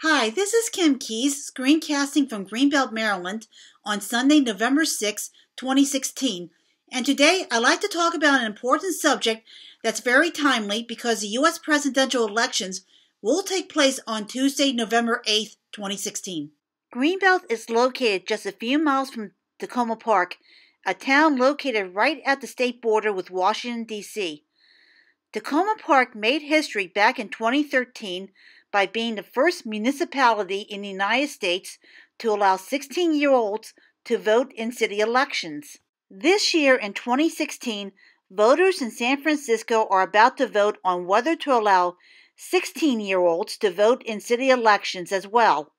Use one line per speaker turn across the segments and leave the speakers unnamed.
Hi, this is Kim Keys, screencasting from Greenbelt, Maryland on Sunday, November 6, 2016. And today I'd like to talk about an important subject that's very timely because the U.S. presidential elections will take place on Tuesday, November 8, 2016. Greenbelt is located just a few miles from Takoma Park, a town located right at the state border with Washington, D.C. Takoma Park made history back in 2013 by being the first municipality in the United States to allow 16-year-olds to vote in city elections. This year, in 2016, voters in San Francisco are about to vote on whether to allow 16-year-olds to vote in city elections as well.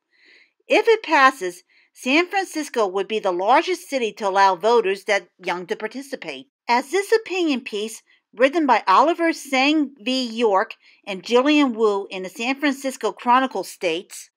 If it passes, San Francisco would be the largest city to allow voters that young to participate. As this opinion piece, written by Oliver Sang V. York and Jillian Wu in the San Francisco Chronicle, states,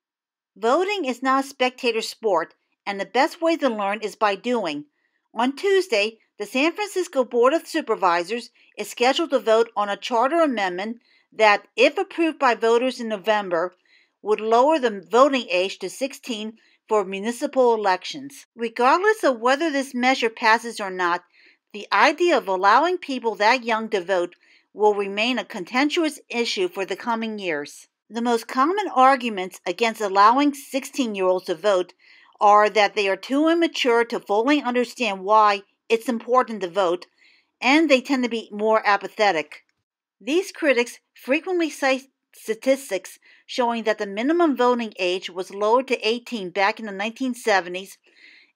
"Voting is not a spectator sport, and the best way to learn is by doing. On Tuesday, the San Francisco Board of Supervisors is scheduled to vote on a charter amendment that, if approved by voters in November, would lower the voting age to 16 for municipal elections. Regardless of whether this measure passes or not, the idea of allowing people that young to vote will remain a contentious issue for the coming years." The most common arguments against allowing 16-year-olds to vote are that they are too immature to fully understand why it's important to vote, and they tend to be more apathetic. These critics frequently cite statistics showing that the minimum voting age was lowered to 18 back in the 1970s,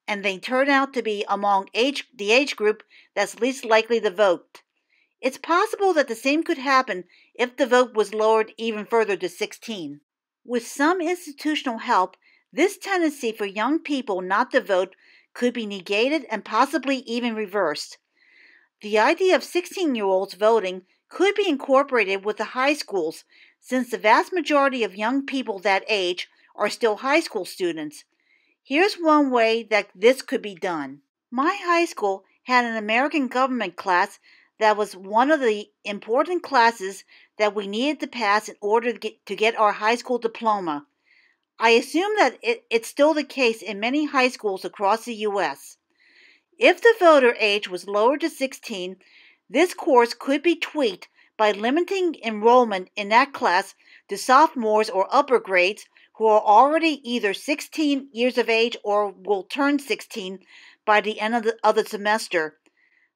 and they turn out to be among the age group that's least likely to vote. It's possible that the same could happen if the vote was lowered even further to 16. With some institutional help, this tendency for young people not to vote could be negated and possibly even reversed. The idea of 16-year-olds voting could be incorporated with the high schools, since the vast majority of young people that age are still high school students. Here's one way that this could be done. My high school had an American government class that was one of the important classes that we needed to pass in order to get our high school diploma. I assume that it's still the case in many high schools across the U.S. If the voter age was lowered to 16, this course could be tweaked by limiting enrollment in that class to sophomores or upper grades who are already either 16 years of age or will turn 16 by the end of the semester.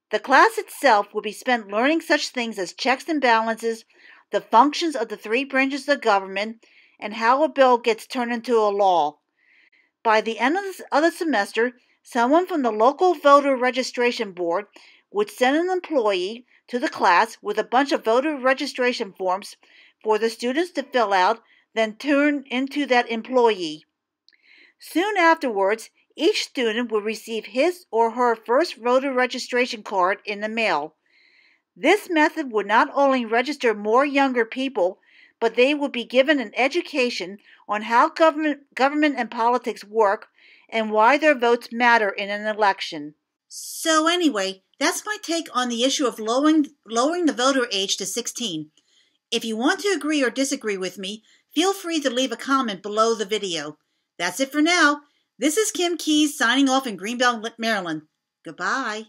The class itself will be spent learning such things as checks and balances, the functions of the three branches of government, and how a bill gets turned into a law. By the end of the semester, someone from the local voter registration board would send an employee to the class with a bunch of voter registration forms for the students to fill out, then turn into that employee. Soon afterwards, each student would receive his or her first voter registration card in the mail. This method would not only register more younger people, but they would be given an education on how government and politics work and why their votes matter in an election. So anyway, that's my take on the issue of lowering the voter age to 16. If you want to agree or disagree with me, feel free to leave a comment below the video. That's it for now. This is Kim Keys signing off in Greenbelt, Maryland. Goodbye.